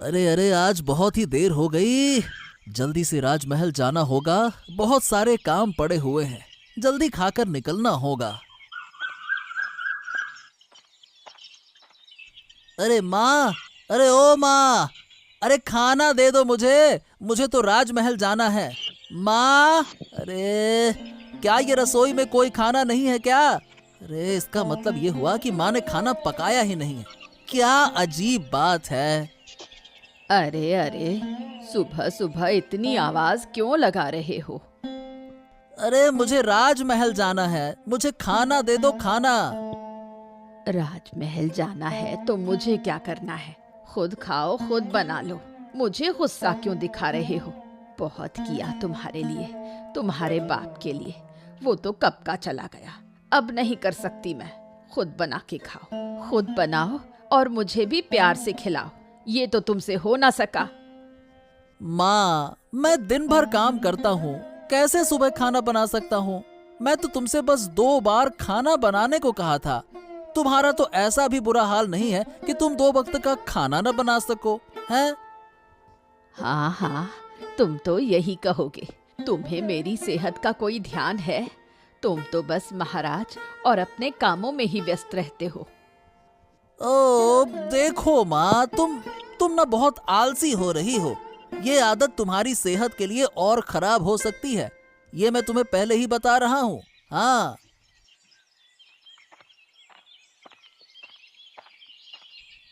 अरे अरे, आज बहुत ही देर हो गई। जल्दी से राजमहल जाना होगा। बहुत सारे काम पड़े हुए हैं। जल्दी खाकर निकलना होगा। अरे माँ, अरे ओ माँ, अरे खाना दे दो मुझे। मुझे तो राजमहल जाना है। माँ, अरे क्या ये रसोई में कोई खाना नहीं है क्या? अरे इसका मतलब ये हुआ कि माँ ने खाना पकाया ही नहीं है। क्या अजीब बात है। अरे अरे, सुबह सुबह इतनी आवाज क्यों लगा रहे हो? अरे मुझे राजमहल जाना है। मुझे खाना दे दो, खाना। राजमहल जाना है तो मुझे क्या करना है? खुद खाओ, खुद बना लो। मुझे गुस्सा क्यों दिखा रहे हो? बहुत किया तुम्हारे लिए, तुम्हारे बाप के लिए। वो तो कब का चला गया, अब नहीं कर सकती मैं। खुद बना के खाओ, खुद बनाओ और मुझे भी प्यार से खिलाओ। ये तो तुमसे हो ना सका। माँ, मैं दिन भर काम करता हूँ, कैसे सुबह खाना बना सकता हूँ? मैं तो तुमसे बस 2 बार खाना बनाने को कहा था। तुम्हारा तो ऐसा भी बुरा हाल नहीं है कि तुम 2 वक्त का खाना न बना सको, हैं? हाँ हाँ, तुम तो यही कहोगे। तुम्हें मेरी सेहत का कोई ध्यान है? तुम तो बस महाराज और अपने कामों में ही व्यस्त रहते हो। ओ देखो माँ, तुम ना बहुत आलसी हो रही हो। ये आदत तुम्हारी सेहत के लिए और खराब हो सकती है। ये मैं तुम्हें पहले ही बता रहा हूँ। हाँ।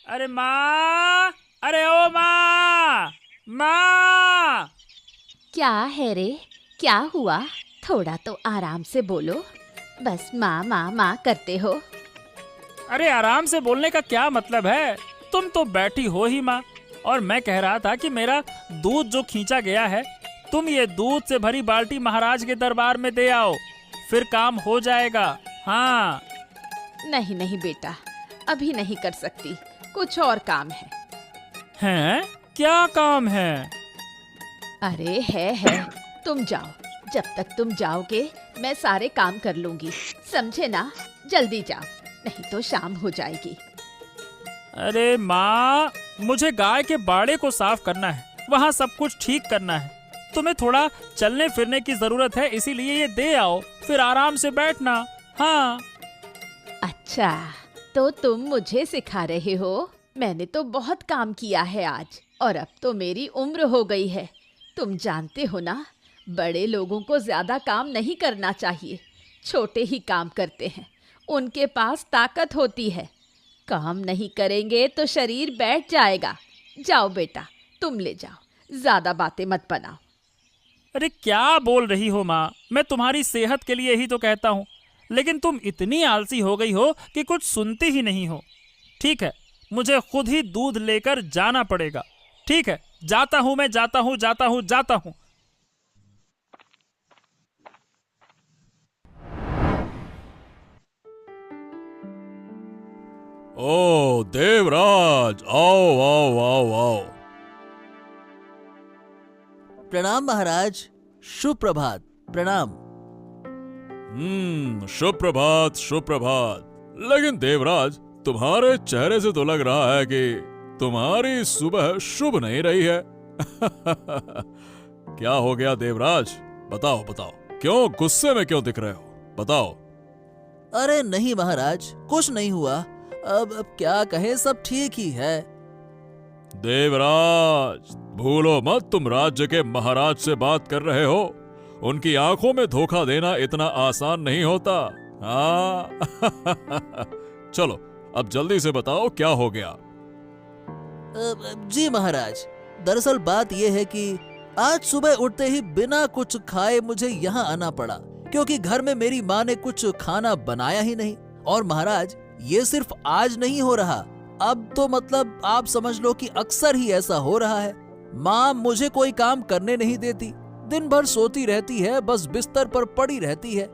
अरे माँ, अरे ओ माँ, माँ। क्या है रे? क्या हुआ? थोड़ा तो आराम से बोलो। बस माँ माँ माँ करते हो। अरे आराम से बोलने का क्या मतलब है? तुम तो बैठी हो ही माँ। और मैं कह रहा था कि मेरा दूध जो खींचा गया है, तुम ये दूध से भरी बाल्टी महाराज के दरबार में दे आओ, फिर काम हो जाएगा। हाँ। नहीं नहीं बेटा, अभी नहीं कर सकती, कुछ और काम है। हैं? क्या काम है? अरे है, तुम जाओ। जब तक तुम जाओगे मैं सारे काम कर लूंगी, समझे ना? जल्दी जाओ, नहीं तो शाम हो जाएगी। अरे माँ, मुझे गाय के बाड़े को साफ करना है, वहाँ सब कुछ ठीक करना है। तुम्हें थोड़ा चलने फिरने की जरूरत है, इसीलिए ये दे आओ, फिर आराम से बैठना। हाँ। अच्छा, तो तुम मुझे सिखा रहे हो? मैंने तो बहुत काम किया है आज, और अब तो मेरी उम्र हो गई है। तुम जानते हो ना, बड़े लोगों को ज्यादा काम नहीं करना चाहिए। छोटे ही काम करते हैं, उनके पास ताकत होती है। काम नहीं करेंगे तो शरीर बैठ जाएगा। जाओ बेटा, तुम ले जाओ, ज्यादा बातें मत बनाओ। अरे क्या बोल रही हो माँ? मैं तुम्हारी सेहत के लिए ही तो कहता हूँ, लेकिन तुम इतनी आलसी हो गई हो कि कुछ सुनती ही नहीं हो। ठीक है, मुझे खुद ही दूध लेकर जाना पड़ेगा। ठीक है, जाता हूँ, मैं जाता हूँ, जाता हूँ, जाता हूँ। ओ देवराज, आओ आओ आओ आओ। प्रणाम महाराज। शुभ प्रभात। प्रणाम। शुभ प्रभात, शुभ प्रभात। लेकिन देवराज, तुम्हारे चेहरे से तो लग रहा है कि तुम्हारी सुबह शुभ नहीं रही है। क्या हो गया देवराज? बताओ बताओ, क्यों गुस्से में क्यों दिख रहे हो? बताओ। अरे नहीं महाराज, कुछ नहीं हुआ। अब क्या कहे, सब ठीक ही है। देवराज, भूलो मत, तुम राज्य के महाराज से बात कर रहे हो। उनकी आंखों में धोखा देना इतना आसान नहीं होता। हाँ। चलो, अब जल्दी से बताओ क्या हो गया। जी महाराज, दरअसल बात यह है कि आज सुबह उठते ही बिना कुछ खाए मुझे यहाँ आना पड़ा, क्योंकि घर में मेरी माँ ने कुछ खाना बनाया ही नहीं। और महाराज, ये सिर्फ आज नहीं हो रहा, अब तो मतलब आप समझ लो कि अक्सर ही ऐसा हो रहा है। माँ मुझे कोई काम करने नहीं देती, दिन भर सोती रहती है, बस बिस्तर पर पड़ी रहती है।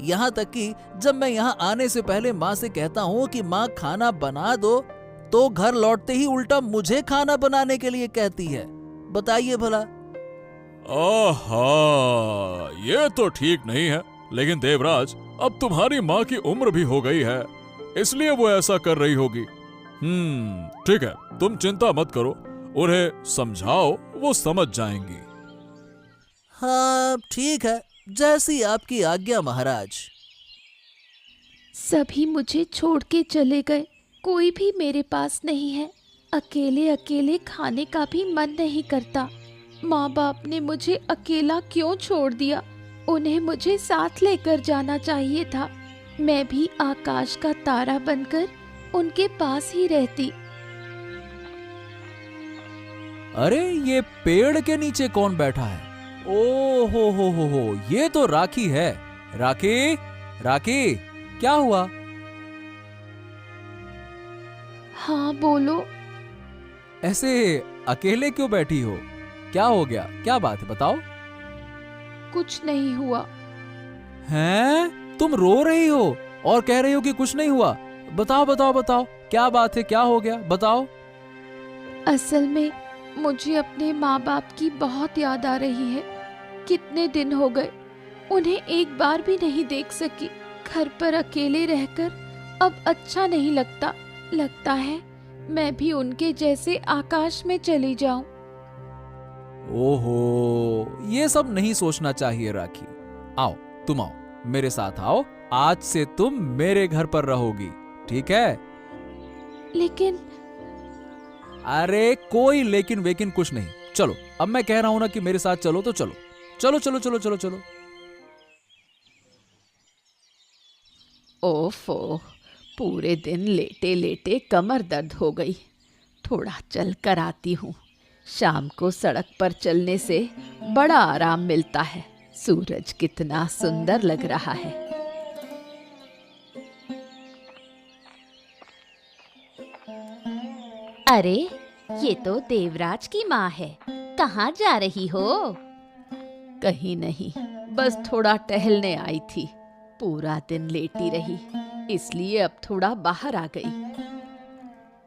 यहाँ तक कि जब मैं यहाँ आने से पहले माँ से कहता हूँ कि माँ खाना बना दो, तो घर लौटते ही उल्टा मुझे खाना बनाने के लिए कहती है। बताइए भला। आहा, ये तो ठीक नहीं है। लेकिन देवराज, अब तुम्हारी माँ की उम्र भी हो गई है, इसलिए वो ऐसा कर रही होगी। ठीक है, तुम चिंता मत करो। उन्हें समझाओ, वो समझ जाएंगी। हाँ ठीक है, जैसी आपकी आज्ञा महाराज। सभी मुझे छोड़ के चले गए, कोई भी मेरे पास नहीं है। अकेले अकेले खाने का भी मन नहीं करता। माँ बाप ने मुझे अकेला क्यों छोड़ दिया? उन्हें मुझे साथ लेकर जाना चाहिए था। मैं भी आकाश का तारा बनकर उनके पास ही रहती। अरे ये पेड़ के नीचे कौन बैठा है? ओ हो, ये तो राखी है। राखी, राखी, क्या हुआ? हाँ बोलो। ऐसे अकेले क्यों बैठी हो? क्या हो गया? क्या बात है, बताओ। कुछ नहीं हुआ। हैं? तुम रो रही हो और कह रही हो कि कुछ नहीं हुआ? बताओ बताओ बताओ, क्या बात है, क्या हो गया, बताओ। असल में मुझे अपने माँ बाप की बहुत याद आ रही है। कितने दिन हो गए, उन्हें एक बार भी नहीं देख सकी। घर पर अकेले रहकर अब अच्छा नहीं लगता। लगता है मैं भी उनके जैसे आकाश में चली जाऊं। ओहो, ये सब नहीं सोचना चाहिए राखी। आओ, तुम आओ, मेरे साथ आओ। आज से तुम मेरे घर पर रहोगी, ठीक है? लेकिन अरे कोई लेकिन वेकिन कुछ नहीं। चलो, अब मैं कह रहा हूं ना कि मेरे साथ चलो तो चलो। चलो चलो चलो चलो चलो। ओफो, पूरे दिन लेटे लेटे कमर दर्द हो गई। थोड़ा चल कर आती हूँ। शाम को सड़क पर चलने से बड़ा आराम मिलता है। सूरज कितना सुंदर लग रहा है। अरे ये तो देवराज की माँ है। कहाँ जा रही हो? कहीं नहीं, बस थोड़ा टहलने आई थी। पूरा दिन लेटी रही, इसलिए अब थोड़ा बाहर आ गई।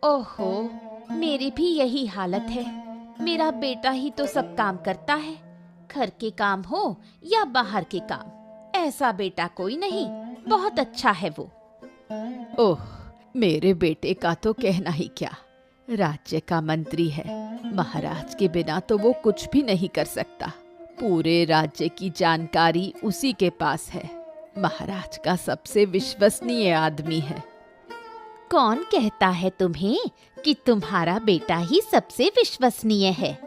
ओहो, मेरी भी यही हालत है। मेरा बेटा ही तो सब काम करता है, घर के काम हो या बाहर के काम। ऐसा बेटा कोई नहीं, बहुत अच्छा है वो। ओह, मेरे बेटे का तो कहना ही क्या। राज्य का मंत्री है। महाराज के बिना तो वो कुछ भी नहीं कर सकता। पूरे राज्य की जानकारी उसी के पास है। महाराज का सबसे विश्वसनीय आदमी है। कौन कहता है तुम्हें कि तुम्हारा बेटा ही सबसे विश्वसनीय है?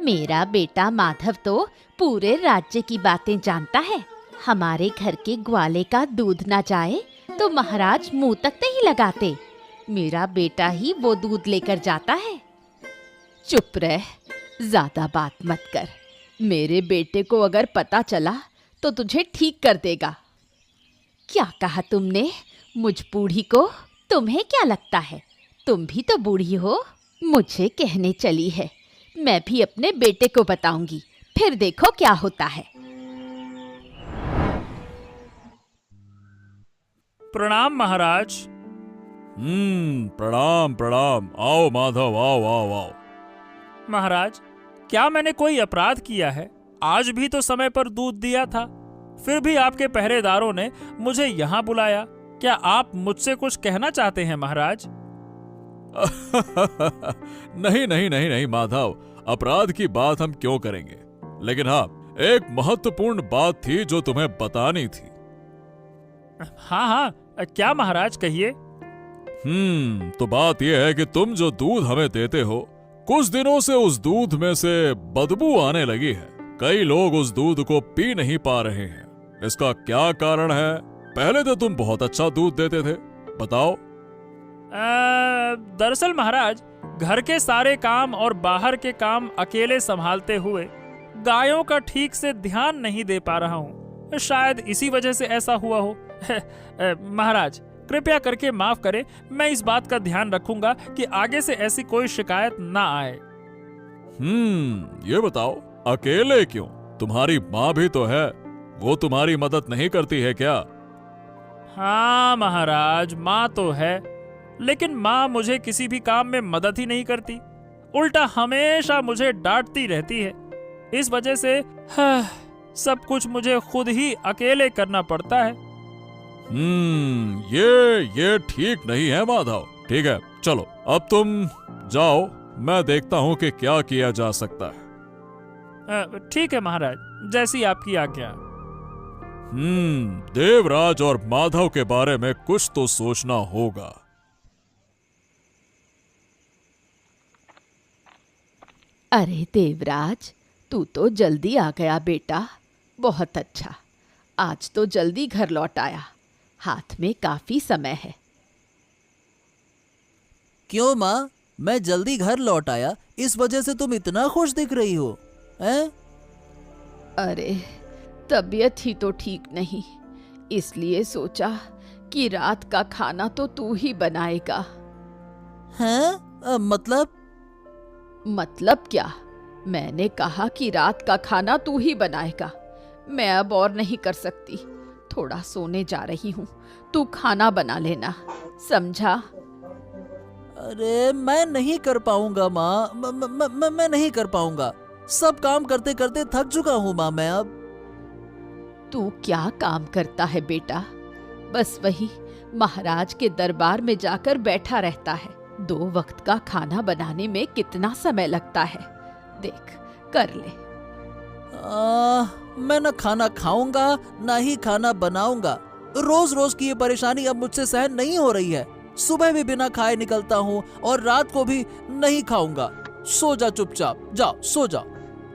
मेरा बेटा माधव तो पूरे राज्य की बातें जानता है। हमारे घर के ग्वाले का दूध ना जाए तो महाराज मुंह तक नहीं लगाते। मेरा बेटा ही वो दूध लेकर जाता है। चुप रह, ज्यादा बात मत कर। मेरे बेटे को अगर पता चला तो तुझे ठीक कर देगा। क्या कहा तुमने? मुझ बूढ़ी को? तुम्हें क्या लगता है, तुम भी तो बूढ़ी हो? मुझे कहने चली है, मैं भी अपने बेटे को बताऊंगी, फिर देखो क्या होता है। प्रणाम महाराज। प्रणाम प्रणाम। आओ माधव, आओ आओ आओ। महाराज, क्या मैंने कोई अपराध किया है? आज भी तो समय पर दूध दिया था, फिर भी आपके पहरेदारों ने मुझे यहाँ बुलाया। क्या आप मुझसे कुछ कहना चाहते हैं महाराज? नहीं नहीं नहीं नहीं माधव, अपराध की बात हम क्यों करेंगे, लेकिन हाँ, एक महत्वपूर्ण बात थी जो तुम्हें बतानी थी। हाँ हाँ, क्या महाराज, कहिए। तो बात यह है कि तुम जो दूध हमें देते हो, कुछ दिनों से उस दूध में से बदबू आने लगी है। कई लोग उस दूध को पी नहीं पा रहे हैं। इसका क्या कारण है? पहले तो तुम बहुत अच्छा दूध देते थे, बताओ। दरअसल महाराज, घर के सारे काम और बाहर के काम अकेले संभालते हुए गायों का ठीक से ध्यान नहीं दे पा रहा हूँ। शायद इसी वजह से ऐसा हुआ हो। महाराज, कृपया करके माफ करें। मैं इस बात का ध्यान रखूंगा कि आगे से ऐसी कोई शिकायत ना आए। ये बताओ, अकेले क्यों? तुम्हारी माँ भी तो है, वो तुम्हारी मदद नहीं करती है क्या? हाँ महाराज, माँ तो है, लेकिन माँ मुझे किसी भी काम में मदद ही नहीं करती। उल्टा हमेशा मुझे डांटती रहती है। इस वजह से सब कुछ मुझे खुद ही अकेले करना पड़ता है। ये ठीक नहीं है माधव। ठीक है, चलो अब तुम जाओ, मैं देखता हूं कि क्या किया जा सकता है। ठीक है महाराज, जैसी आपकी आज्ञा। देवराज और माधव के बारे में कुछ तो सोचना होगा। अरे देवराज, तू तो जल्दी आ गया बेटा। बहुत अच्छा, आज तो जल्दी घर लौट आया। हाथ में काफी समय है। क्यों माँ, मैं जल्दी घर लौट आया, इस वजह से तुम इतना खुश दिख रही हो हैं? अरे तबीयत ही तो ठीक नहीं, इसलिए सोचा कि रात का खाना तो तू ही बनाएगा। हैं? मतलब क्या? मैंने कहा कि रात का खाना तू ही बनाएगा। मैं अब और नहीं कर सकती, थोड़ा सोने जा रही हूँ। तू खाना बना लेना, समझा? अरे मैं नहीं कर पाऊंगा माँ, मैं नहीं कर पाऊंगा। सब काम करते करते थक चुका हूँ माँ मैं अब। तू क्या काम करता है बेटा? बस वही महाराज के दरबार में जाकर बैठा रहता है। 2 वक्त का खाना बनाने में कितना समय लगता है, देख कर ले। मैं न खाना खाऊंगा ना ही खाना बनाऊंगा। रोज रोज की ये परेशानी अब मुझसे सहन नहीं हो रही है। सुबह भी बिना खाए निकलता हूँ और रात को भी नहीं खाऊंगा। सो जा चुपचाप, जाओ सो जा,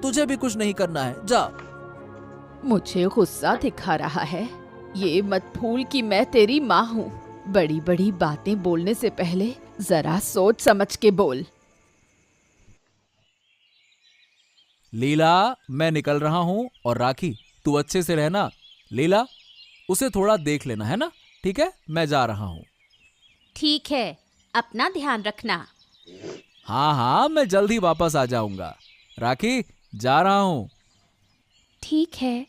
तुझे भी कुछ नहीं करना है, जा। मुझे गुस्सा दिखा रहा है? ये मत भूल कि मैं तेरी माँ हूँ। बड़ी बड़ी बातें बोलने से पहले जरा सोच समझ के बोल। लीला, मैं निकल रहा हूं, और राखी तू अच्छे से रहना। लीला, उसे थोड़ा देख लेना, है ना? ठीक है, मैं जा रहा हूं। ठीक है, अपना ध्यान रखना। हाँ हाँ, मैं जल्दी वापस आ जाऊंगा। राखी, जा रहा हूं। ठीक है।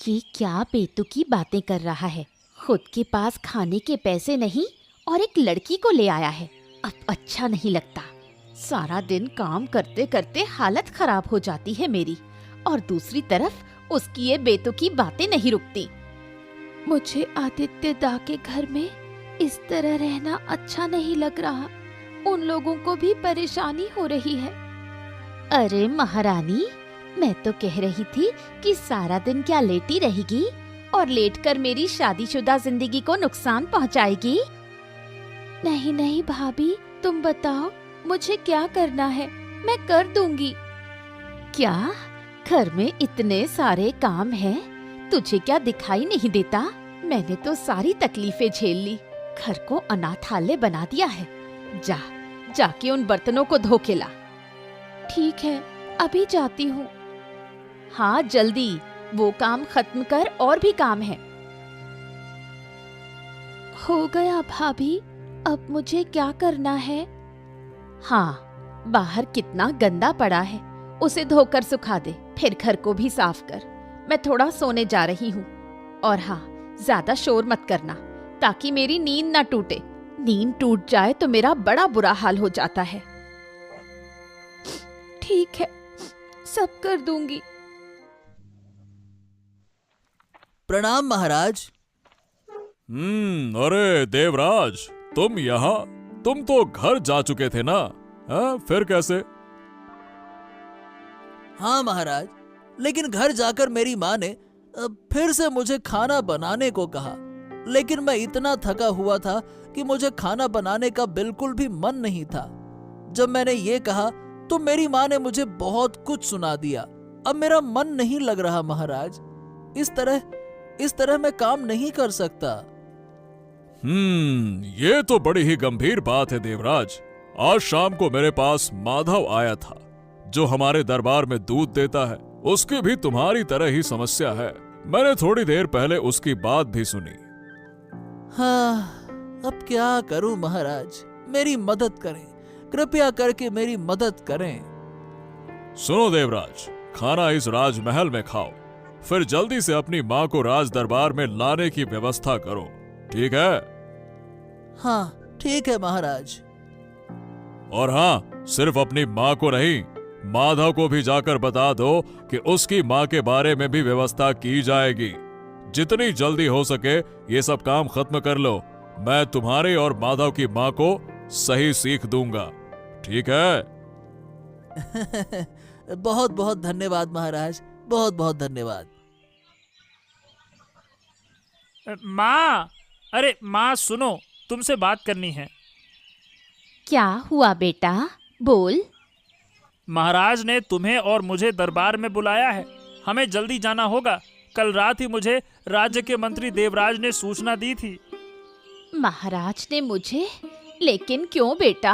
ये क्या बेतुकी बातें कर रहा है? खुद के पास खाने के पैसे नहीं और एक लड़की को ले आया है। अब अच्छा नहीं लगता। सारा दिन काम करते करते हालत खराब हो जाती है मेरी, और दूसरी तरफ उसकी ये बेतुकी बातें नहीं रुकती। मुझे आदित्य दा के घर में इस तरह रहना अच्छा नहीं लग रहा। उन लोगों को भी परेशानी हो रही है। अरे महारानी, मैं तो कह रही थी कि सारा दिन क्या लेटी रहेगी और लेटकर मेरी शादीशुदा जिंदगी को नुकसान पहुंचाएगी? नहीं नहीं भाभी, तुम बताओ मुझे क्या करना है, मैं कर दूंगी। क्या घर में इतने सारे काम हैं, तुझे क्या दिखाई नहीं देता? मैंने तो सारी तकलीफें झेल ली, घर को अनाथालय बना दिया है। जाके उन बर्तनों को धो के ला। ठीक है, अभी जाती हूँ। हाँ जल्दी, वो काम खत्म कर, और भी काम है। हो गया भाभी, अब मुझे क्या करना है? हाँ, बाहर कितना गंदा पड़ा है, उसे धोकर सुखा दे, फिर घर को भी साफ कर। मैं थोड़ा सोने जा रही हूँ। और हाँ, ज्यादा शोर मत करना ताकि मेरी नींद ना टूटे। नींद टूट जाए तो मेरा बड़ा बुरा हाल हो जाता है। ठीक है, सब कर दूंगी। प्रणाम महाराज। अरे देवराज, तुम यहाँ? तुम तो घर जा चुके थे ना? फिर कैसे? हाँ महाराज, लेकिन घर जाकर मेरी माँ ने फिर से मुझे खाना बनाने को कहा। लेकिन मैं इतना थका हुआ था कि मुझे खाना बनाने का बिल्कुल भी मन नहीं था। जब मैंने ये कहा तो मेरी माँ ने मुझे बहुत कुछ सुना दिया। अब मेरा मन नहीं लग रहा महाराज। इस तरह मैं काम नहीं कर सकता। ये तो बड़ी ही गंभीर बात है देवराज। आज शाम को मेरे पास माधव आया था, जो हमारे दरबार में दूध देता है। उसकी भी तुम्हारी तरह ही समस्या है। मैंने थोड़ी देर पहले उसकी बात भी सुनी। हाँ, अब क्या करूं महाराज, मेरी मदद करें, कृपया करके मेरी मदद करें। सुनो देवराज, खाना इस राजमहल में खाओ, फिर जल्दी से अपनी माँ को राज दरबार में लाने की व्यवस्था करो, ठीक है? हाँ ठीक है महाराज। और हाँ, सिर्फ अपनी माँ को नहीं, माधव को भी जाकर बता दो कि उसकी माँ के बारे में भी व्यवस्था की जाएगी। जितनी जल्दी हो सके ये सब काम खत्म कर लो, मैं तुम्हारे और माधव की माँ को सही सीख दूंगा। ठीक है? बहुत बहुत धन्यवाद महाराज, बहुत बहुत धन्यवाद। माँ, अरे माँ सुनो, तुमसे बात करनी है। क्या हुआ बेटा, बोल। महाराज ने तुम्हें और मुझे दरबार में बुलाया है। हमें जल्दी जाना होगा। कल रात ही मुझे राज्य के मंत्री देवराज ने सूचना दी थी। महाराज ने मुझे? लेकिन क्यों बेटा?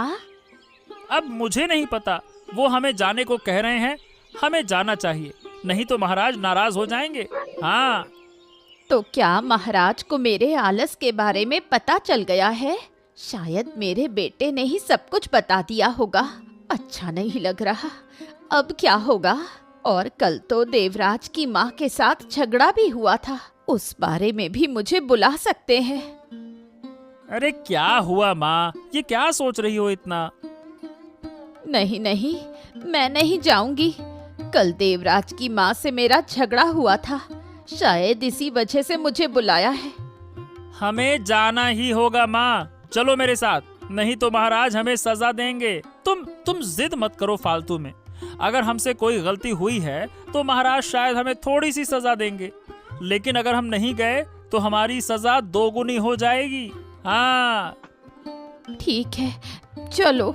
अब मुझे नहीं पता, वो हमें जाने को कह रहे हैं। हमें जाना चाहिए, नहीं तो महाराज नाराज हो जाएंगे। हाँ। तो क्या महाराज को मेरे आलस के बारे में पता चल गया है? शायद मेरे बेटे ने ही सब कुछ बता दिया होगा। अच्छा नहीं लग रहा। अब क्या होगा? और कल तो देवराज की माँ के साथ झगड़ा भी हुआ था, उस बारे में भी मुझे बुला सकते हैं। अरे क्या हुआ माँ, ये क्या सोच रही हो इतना? नहीं नहीं, मैं नहीं जाऊंगी। कल देवराज की माँ से मेरा झगड़ा हुआ था, शायद इसी वजह से मुझे बुलाया है। हमें जाना ही होगा माँ, चलो मेरे साथ, नहीं तो महाराज हमें सजा देंगे। तुम जिद मत करो फालतू में। अगर हमसे कोई गलती हुई है तो महाराज शायद हमें थोड़ी सी सजा देंगे, लेकिन अगर हम नहीं गए तो हमारी सजा दोगुनी हो जाएगी। हाँ। ठीक है, चलो।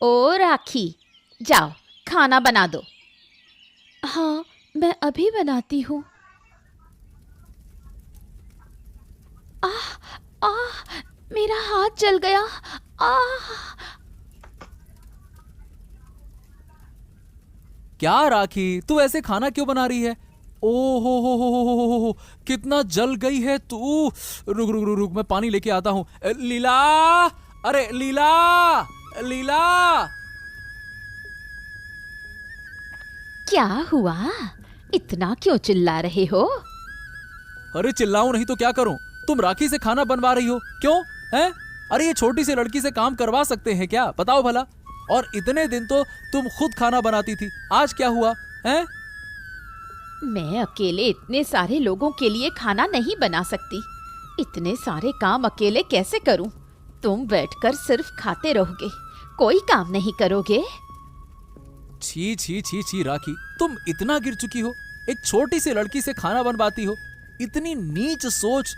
ओ राखी, जाओ खाना बना दो। हाँ, मैं अभी बनाती हूँ। आह आह, मेरा हाथ जल गया। आह। क्या राखी, तू ऐसे खाना क्यों बना रही है? ओ हो, कितना जल गई है तू। रुक रुक रुक रुक, मैं पानी लेके आता हूँ। लीला, अरे लीला, लीला। क्या हुआ? इतना क्यों चिल्ला रहे हो? अरे चिल्लाऊं नहीं तो क्या करूं? तुम राखी से खाना बनवा रही हो, क्यों हैं? अरे ये छोटी सी लड़की से काम करवा सकते हैं क्या, बताओ भला? और इतने दिन तो तुम खुद खाना बनाती थी, आज क्या हुआ हैं? मैं अकेले इतने सारे लोगों के लिए खाना नहीं बना सकती। इतने सारे काम अकेले कैसे करूं? तुम बैठकर सिर्फ खाते रहोगे, कोई काम नहीं करोगे। छी छी छी छी राखी, तुम इतना गिर चुकी हो, एक छोटी सी लड़की से खाना बनवाती हो। इतनी नीच सोच।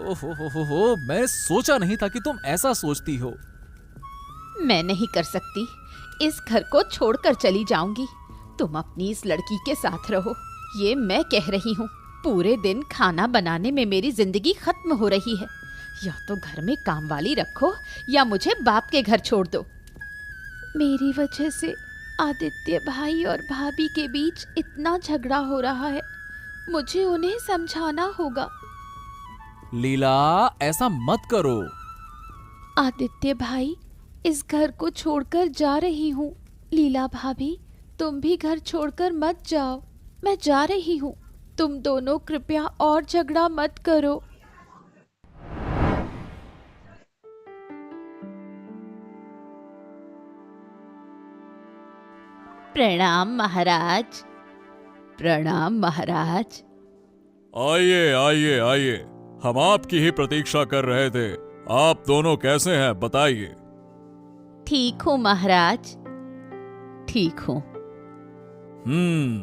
ओहो, मैं सोचा नहीं था कि तुम ऐसा सोचती हो। मैं नहीं कर सकती, इस घर को छोड़कर चली जाऊंगी। तुम अपनी इस लड़की के साथ रहो, ये मैं कह रही हूँ। पूरे दिन खाना बनाने में मेरी जिंदगी खत्म हो रही है। या तो घर में कामवाली रखो या मुझे बाप के घर छोड़ दो। मेरी वजह से आदित्य भाई और भाभी के बीच इतना झगड़ा हो रहा है, मुझे उन्हें समझाना होगा। लीला, ऐसा मत करो। आदित्य भाई, इस घर को छोड़कर जा रही हूँ। लीला भाभी, तुम भी घर छोड़कर मत जाओ, मैं जा रही हूँ। तुम दोनों कृपया और झगड़ा मत करो। प्रणाम महाराज। प्रणाम महाराज। आइए आइए आइए, हम आपकी ही प्रतीक्षा कर रहे थे। आप दोनों कैसे हैं, बताइए। ठीक हूँ महाराज, ठीक हूँ।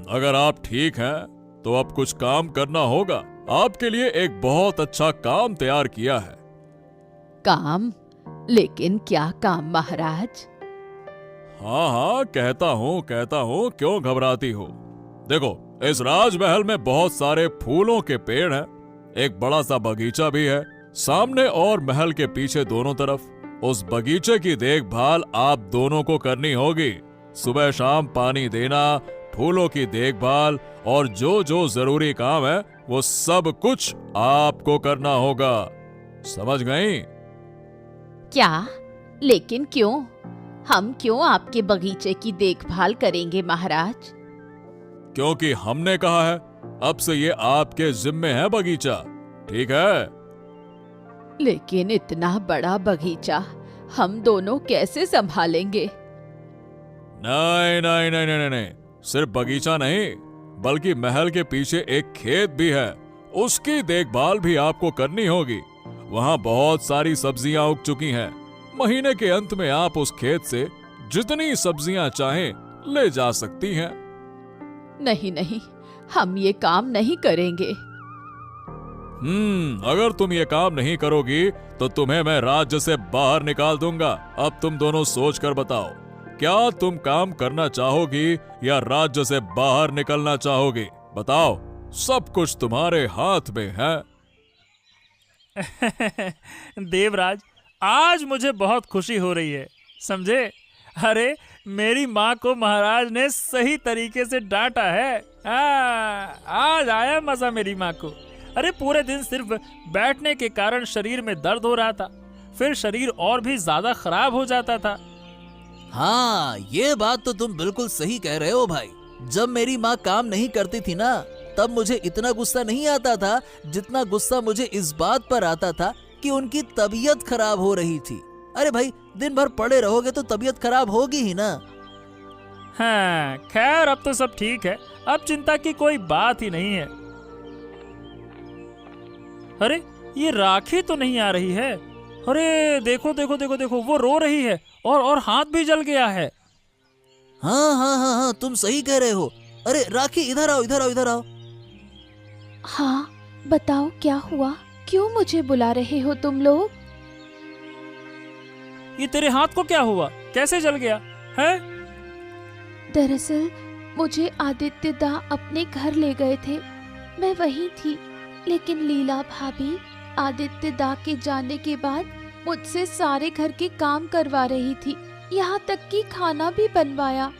अगर आप ठीक हैं तो अब कुछ काम करना होगा। आपके लिए एक बहुत अच्छा काम तैयार किया है। काम? लेकिन क्या काम महाराज? हाँ, कहता हूँ, क्यों घबराती हो? देखो, इस राजमहल में बहुत सारे फूलों के पेड़ हैं, एक बड़ा सा बगीचा भी है, सामने और महल के पीछे दोनों तरफ। उस बगीचे की देखभाल आप दोनों को करनी होगी। सुबह शाम पानी देना, फूलों की देखभाल और जो जो जरूरी काम है वो सब कुछ आपको करना होगा। समझ गई? क्या? लेकिन क्यों? हम क्यों आपके बगीचे की देखभाल करेंगे महाराज? क्योंकि हमने कहा है, अब से ये आपके जिम्मे है बगीचा, ठीक है? लेकिन इतना बड़ा बगीचा हम दोनों कैसे संभालेंगे? नहीं नहीं नहीं नहीं नहीं, सिर्फ बगीचा नहीं, बल्कि महल के पीछे एक खेत भी है। उसकी देखभाल भी आपको करनी होगी। वहाँ बहुत सारी सब्जियां उग चुकी हैं। महीने के अंत में आप उस खेत से जितनी सब्जियां चाहें ले जा सकती हैं। नहीं नहीं, हम ये काम नहीं करेंगे। अगर तुम ये काम नहीं करोगी तो तुम्हें मैं राज्य से बाहर निकाल दूंगा। अब तुम दोनों सोच कर बताओ, क्या तुम काम करना चाहोगी या राज्य से बाहर निकलना चाहोगी? बताओ, सब कुछ तुम्हारे हाथ में है। देवराज, आज मुझे बहुत खुशी हो रही है, समझे? अरे, मेरी माँ को महाराज ने सही तरीके से डांटा है। आज आया मजा मेरी माँ को। अरे, पूरे दिन सिर्फ बैठने के कारण शरीर में दर्द हो रहा था, फिर शरीर और भी ज्यादा खराब हो जाता था। हाँ, ये बात तो तुम बिल्कुल सही कह रहे हो भाई। जब मेरी माँ काम नहीं करती थी ना, तब मुझे इतना गुस्सा नहीं आता था जितना गुस्सा मुझे इस बात पर आता था कि उनकी तबीयत खराब हो रही थी। अरे भाई, दिन भर पड़े रहोगे तो तबीयत खराब होगी ही ना। हाँ, खैर अब तो सब ठीक है, अब चिंता की कोई बात ही नहीं है। अरे, ये राखी तो नहीं आ रही है। अरे देखो देखो देखो देखो, वो रो रही है और हाथ भी जल गया है। हाँ हाँ हाँ हाँ, तुम सही कह रहे हो। अरे राखी, इधर आओ इधर आओ इधर आओ। हाँ, बताओ क्या हुआ? क्यों मुझे बुला रहे हो तुम लोग? ये तेरे हाथ को क्या हुआ? कैसे जल गया है? दरअसल मुझे आदित्य दा अपने घर ले गए थे, मैं वहीं थी, लेकिन लीला भाभी आदित्य दा के जाने के बाद मुझसे सारे घर के काम करवा रही थी, यहाँ तक कि खाना भी बनवाया,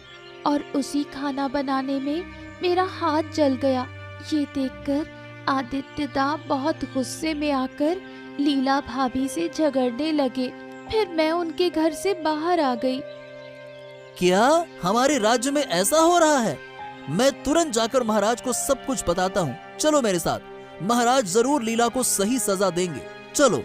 और उसी खाना बनाने में मेरा हाथ जल गया। ये देखकर आदित्य दा बहुत गुस्से में आकर लीला भाभी से झगड़ने लगे। फिर मैं उनके घर से बाहर आ गई। क्या हमारे राज्य में ऐसा हो रहा है? मैं तुरंत जाकर महाराज को सब कुछ बताता हूँ। चलो मेरे साथ, महाराज जरूर लीला को सही सजा देंगे। चलो।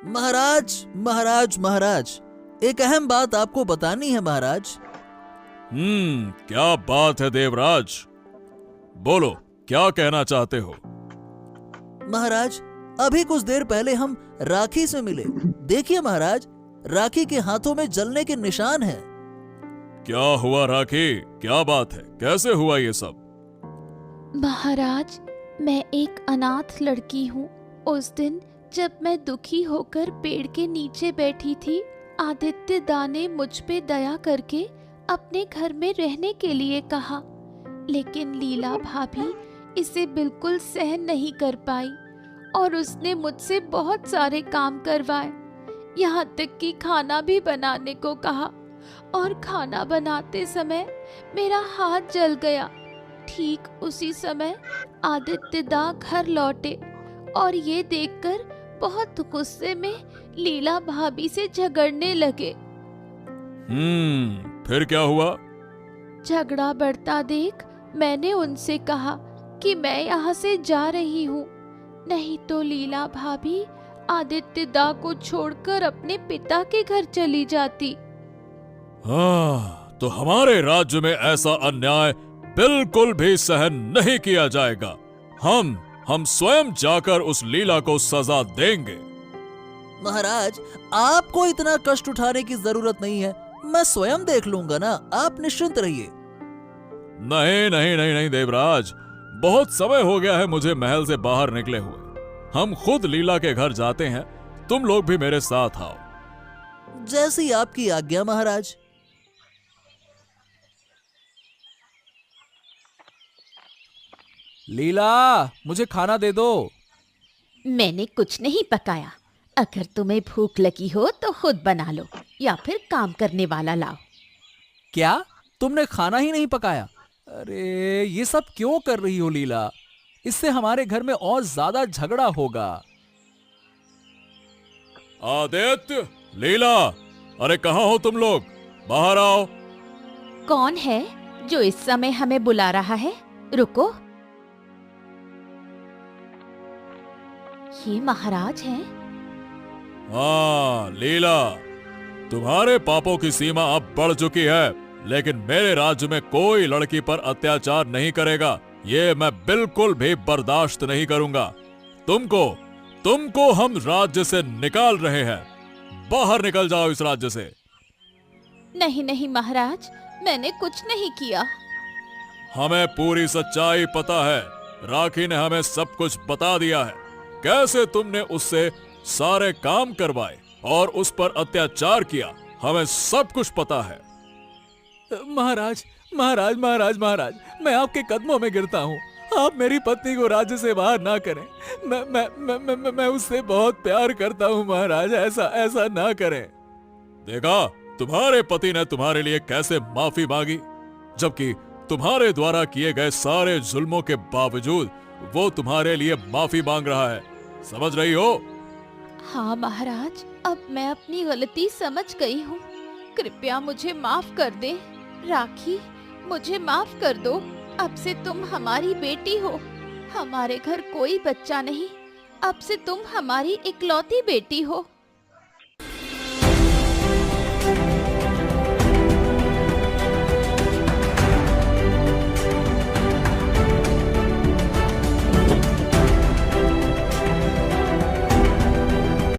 महाराज महाराज महाराज, एक अहम बात आपको बतानी है महाराज। क्या बात है देवराज? बोलो, क्या कहना चाहते हो? महाराज, अभी कुछ देर पहले हम राखी से मिले। देखिए महाराज, राखी के हाथों में जलने के निशान हैं। क्या हुआ राखी? क्या बात है? कैसे हुआ ये सब? महाराज, मैं एक अनाथ लड़की हूँ। उस दिन जब मैं दुखी होकर पेड़ के नीचे बैठी थी, आदित्य दा ने मुझ पे दया करके अपने घर में रहने के लिए कहा, लेकिन लीला भाभी इसे बिल्कुल सहन नहीं कर पाई और उसने मुझसे बहुत सारे काम करवाए, यहाँ तक कि खाना भी बनाने को कहा, और खाना बनाते समय मेरा हाथ जल गया। ठीक उसी समय आदित्य दा घर लौटे और ये देखकर बहुत गुस्से में लीला भाभी से झगड़ने लगे। फिर क्या हुआ? झगड़ा बढ़ता देख मैंने उनसे कहा कि मैं यहाँ से जा रही हूँ, नहीं तो लीला भाभी आदित्य दा को छोड़कर अपने पिता के घर चली जाती। तो हमारे राज्य में ऐसा अन्याय बिल्कुल भी सहन नहीं किया जाएगा। हम स्वयं जाकर उस लीला को सजा देंगे। महाराज, आपको इतना कष्ट उठाने की जरूरत नहीं है, मैं स्वयं देख लूंगा ना, आप निश्चिंत रहिए। नहीं नहीं नहीं नहीं देवराज, बहुत समय हो गया है मुझे महल से बाहर निकले हुए। हम खुद लीला के घर जाते हैं, तुम लोग भी मेरे साथ आओ। जैसी आपकी आज्ञा महाराज। लीला, मुझे खाना दे दो। मैंने कुछ नहीं पकाया, अगर तुम्हें भूख लगी हो तो खुद बना लो या फिर काम करने वाला लाओ। क्या तुमने खाना ही नहीं पकाया? अरे ये सब क्यों कर रही हो लीला? इससे हमारे घर में और ज्यादा झगड़ा होगा। आदित्य, लीला, अरे कहाँ हो तुम लोग? बाहर आओ। कौन है जो इस समय हमें बुला रहा है? रुको, ये महाराज हैं। हाँ लीला, तुम्हारे पापों की सीमा अब बढ़ चुकी है। लेकिन मेरे राज्य में कोई लड़की पर अत्याचार नहीं करेगा। ये मैं बिल्कुल भी बर्दाश्त नहीं करूंगा। तुमको हम राज्य से निकाल रहे हैं। बाहर निकल जाओ इस राज्य से। नहीं नहीं महाराज, मैंने कुछ नहीं किया। हमें पूरी सच्चाई पता है। राखी ने हमें सब कुछ बता दिया है। कैसे तुमने उससे सारे काम करवाए और उस पर अत्याचार किया, हमें सब कुछ पता है। महाराज महाराज महाराज महाराज, मैं आपके कदमों में गिरता हूँ। आप मेरी पत्नी को राज्य से बाहर ना करें। मैं उससे बहुत प्यार करता हूँ महाराज, ऐसा ना करें। देखा, तुम्हारे पति ने तुम्हारे लिए कैसे माफी मांगी, जबकि तुम्हारे द्वारा किए गए सारे जुल्मों के बावजूद वो तुम्हारे लिए माफी मांग रहा है। समझ रही हो? हाँ महाराज, अब मैं अपनी गलती समझ गई हूँ। कृपया मुझे माफ कर दे। राखी, मुझे माफ कर दो। अब से तुम हमारी बेटी हो। हमारे घर कोई बच्चा नहीं, अब से तुम हमारी इकलौती बेटी हो।